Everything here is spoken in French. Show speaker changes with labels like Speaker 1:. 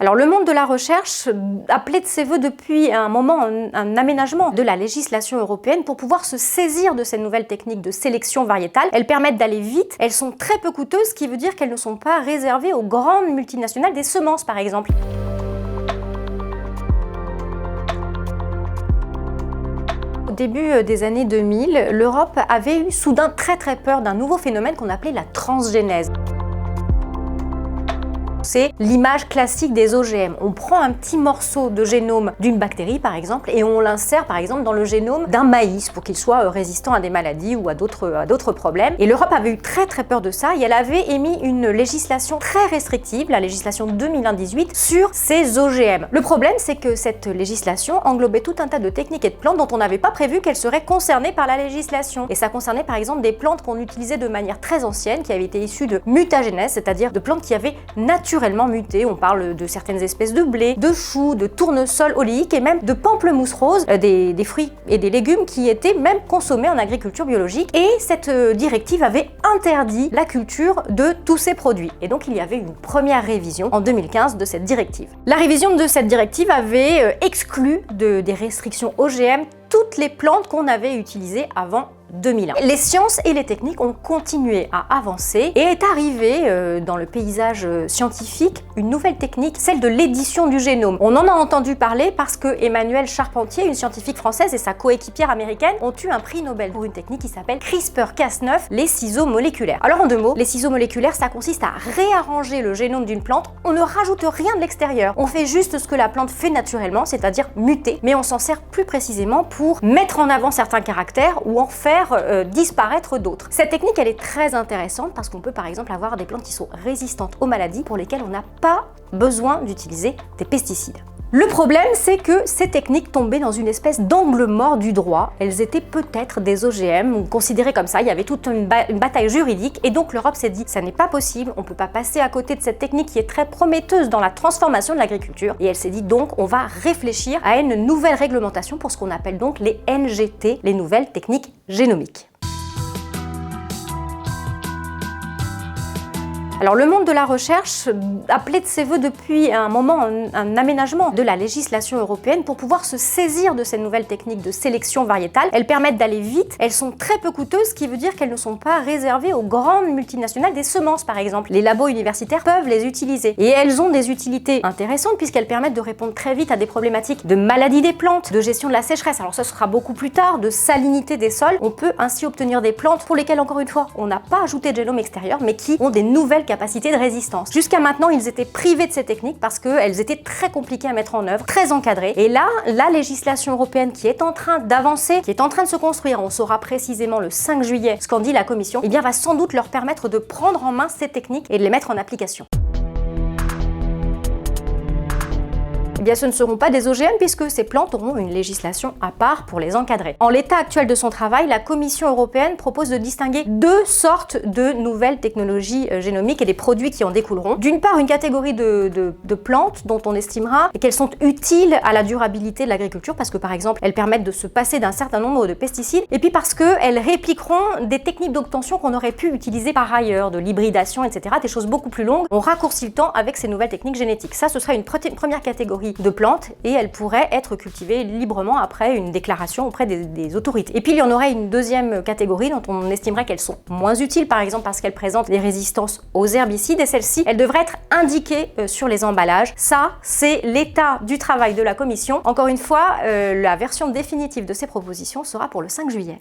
Speaker 1: Alors le monde de la recherche appelait de ses voeux depuis un moment un aménagement de la législation européenne pour pouvoir se saisir de ces nouvelles techniques de sélection variétale. Elles permettent d'aller vite, elles sont très peu coûteuses, ce qui veut dire qu'elles ne sont pas réservées aux grandes multinationales des semences par exemple. Au début des années 2000, l'Europe avait eu soudain très peur d'un nouveau phénomène qu'on appelait la transgénèse. C'est l'image classique des OGM. On prend un petit morceau de génome d'une bactérie par exemple et on l'insère par exemple dans le génome d'un maïs pour qu'il soit résistant à des maladies ou à d'autres problèmes. Et l'Europe avait eu très peur de ça et elle avait émis une législation très restrictive, la législation 2018, sur ces OGM. Le problème c'est que cette législation englobait tout un tas de techniques et de plantes dont on n'avait pas prévu qu'elles seraient concernées par la législation. Et ça concernait par exemple des plantes qu'on utilisait de manière très ancienne, qui avaient été issues de mutagénèse, c'est-à-dire de plantes qui avaient naturellement muté. On parle de certaines espèces de blé, de choux, de tournesol oléique et même de pamplemousse rose, des fruits et des légumes qui étaient même consommés en agriculture biologique. Et cette directive avait interdit la culture de tous ces produits. Et donc il y avait une première révision en 2015 de cette directive. La révision de cette directive avait exclu des restrictions OGM toutes les plantes qu'on avait utilisées avant 2001. Les sciences et les techniques ont continué à avancer et est arrivée dans le paysage scientifique une nouvelle technique, celle de l'édition du génome. On en a entendu parler parce que Emmanuelle Charpentier, une scientifique française, et sa coéquipière américaine ont eu un prix Nobel pour une technique qui s'appelle CRISPR-Cas9, les ciseaux moléculaires. Alors en deux mots, les ciseaux moléculaires, ça consiste à réarranger le génome d'une plante. On ne rajoute rien de l'extérieur. On fait juste ce que la plante fait naturellement, c'est-à-dire muter, mais on s'en sert plus précisément pour mettre en avant certains caractères ou en faire disparaître d'autres. Cette technique, elle est très intéressante parce qu'on peut par exemple avoir des plantes qui sont résistantes aux maladies pour lesquelles on n'a pas besoin d'utiliser des pesticides. Le problème, c'est que ces techniques tombaient dans une espèce d'angle mort du droit. Elles étaient peut-être des OGM, considérées comme ça. Il y avait toute une bataille juridique et donc l'Europe s'est dit ça n'est pas possible, on ne peut pas passer à côté de cette technique qui est très prometteuse dans la transformation de l'agriculture. Et elle s'est dit donc on va réfléchir à une nouvelle réglementation pour ce qu'on appelle donc les NGT, les nouvelles techniques génomiques. Alors le monde de la recherche appelait de ses voeux depuis un moment un aménagement de la législation européenne pour pouvoir se saisir de ces nouvelles techniques de sélection variétale. Elles permettent d'aller vite, elles sont très peu coûteuses, ce qui veut dire qu'elles ne sont pas réservées aux grandes multinationales des semences par exemple. Les labos universitaires peuvent les utiliser et elles ont des utilités intéressantes puisqu'elles permettent de répondre très vite à des problématiques de maladie des plantes, de gestion de la sécheresse, alors ça sera beaucoup plus tard, de salinité des sols. On peut ainsi obtenir des plantes pour lesquelles encore une fois on n'a pas ajouté de génome extérieur mais qui ont des nouvelles capacités de résistance. Jusqu'à maintenant, ils étaient privés de ces techniques parce qu'elles étaient très compliquées à mettre en œuvre, très encadrées. Et là, la législation européenne qui est en train d'avancer, qui est en train de se construire, on saura précisément le 5 juillet ce qu'en dit la Commission, eh bien va sans doute leur permettre de prendre en main ces techniques et de les mettre en application. Eh bien, ce ne seront pas des OGM puisque ces plantes auront une législation à part pour les encadrer. En l'état actuel de son travail, la Commission européenne propose de distinguer deux sortes de nouvelles technologies génomiques et des produits qui en découleront. D'une part, une catégorie de plantes dont on estimera qu'elles sont utiles à la durabilité de l'agriculture parce que par exemple, elles permettent de se passer d'un certain nombre de pesticides et puis parce qu'elles répliqueront des techniques d'obtention qu'on aurait pu utiliser par ailleurs, de l'hybridation, etc., des choses beaucoup plus longues. On raccourcit le temps avec ces nouvelles techniques génétiques. Ça, ce sera une première catégorie de plantes et elles pourraient être cultivées librement après une déclaration auprès des autorités. Et puis il y en aurait une deuxième catégorie dont on estimerait qu'elles sont moins utiles, par exemple parce qu'elles présentent des résistances aux herbicides et celles-ci, elles devraient être indiquées sur les emballages. Ça, c'est l'état du travail de la Commission. Encore une fois, la version définitive de ces propositions sera pour le 5 juillet.